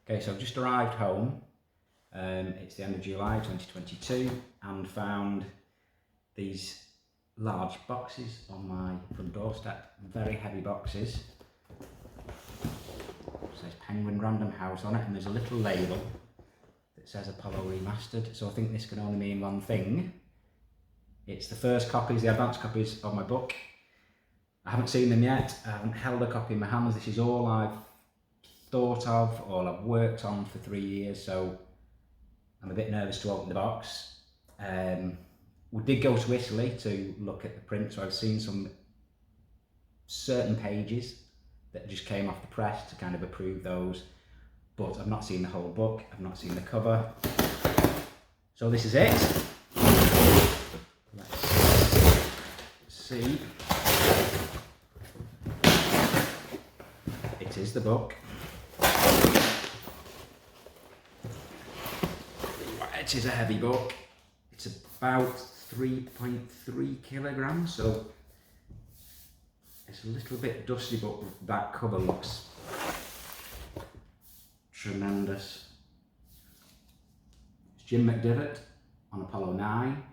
Okay, so I've just arrived home. It's the end of July 2022 and found these large boxes on my front doorstep, very heavy boxes. It says Penguin Random House on it, and there's a little label that says Apollo Remastered, so I think this can only mean one thing. It's the first copies, the advanced copies of my book. I haven't seen them yet, I haven't held a copy in my hands. This is all I've thought of, all I've worked on for 3 years, so I'm a bit nervous to open the box. We did go to Italy to look at the print, so I've seen some certain pages that just came off the press to kind of approve those, but I've not seen the whole book, I've not seen the cover. So this is it. Let's see. It is the book. It is a heavy book. It's about 3.3 kilograms, so it's a little bit dusty, but that cover looks tremendous. It's Jim McDivitt on Apollo 9,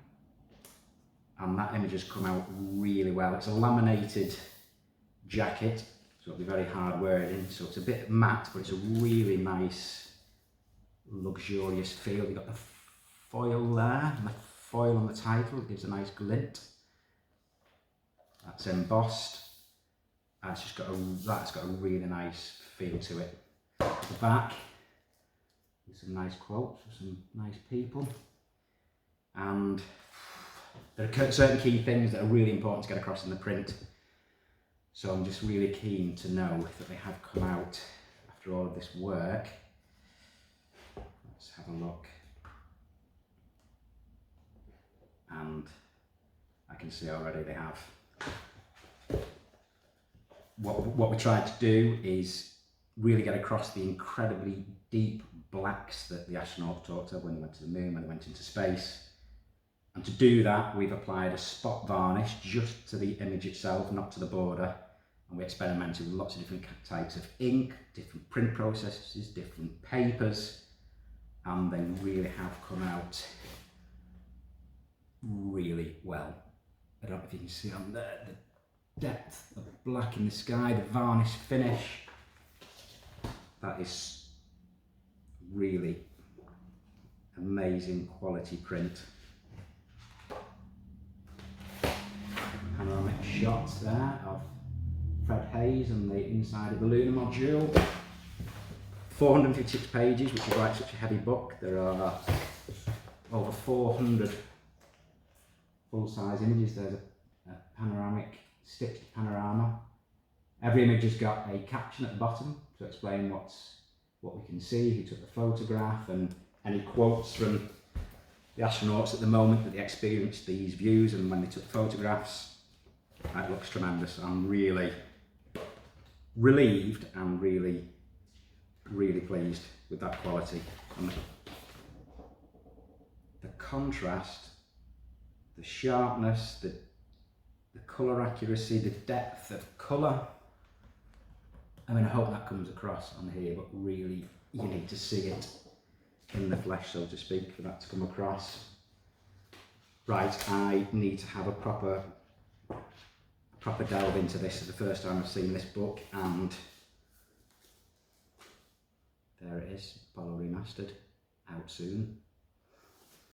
and that image has come out really well. It's a laminated jacket, so it'll be very hard wearing, so it's a bit matte, but it's a really nice, luxurious feel. You've got the foil there, and the foil on the title gives a nice glint. That's embossed. That's got a really nice feel to it. At the back, with some nice quotes for some nice people. And there are certain key things that are really important to get across in the print. So I'm just really keen to know that they have come out after all of this work. Let's have a look. And I can see already they have. What we tried to do is really get across the incredibly deep blacks that the astronauts talked of when they went to the moon, when they went into space. And to do that, we've applied a spot varnish just to the image itself, not to the border. And we experimented with lots of different types of ink, different print processes, different papers, and they really have come out really well. I don't know if you can see on there the depth of black in the sky, the varnish finish. That is really amazing quality print. Panoramic shots there of Fred Hayes and the inside of the lunar module. 456 pages, which is why it's such a heavy book. There are over 400 full-size images. There's a panoramic, stitched panorama. Every image has got a caption at the bottom to explain what we can see, who took the photograph, and any quotes from the astronauts at the moment that they experienced these views and when they took photographs. It looks tremendous. I'm really relieved and really pleased with that quality. And the contrast, the sharpness, the colour accuracy, the depth of colour. I mean, I hope that comes across on here, but really you need to see it in the flesh, so to speak, for that to come across. Right, I need to have a proper delve into this. It's the first time I've seen this book, and there it is, Apollo Remastered, out soon.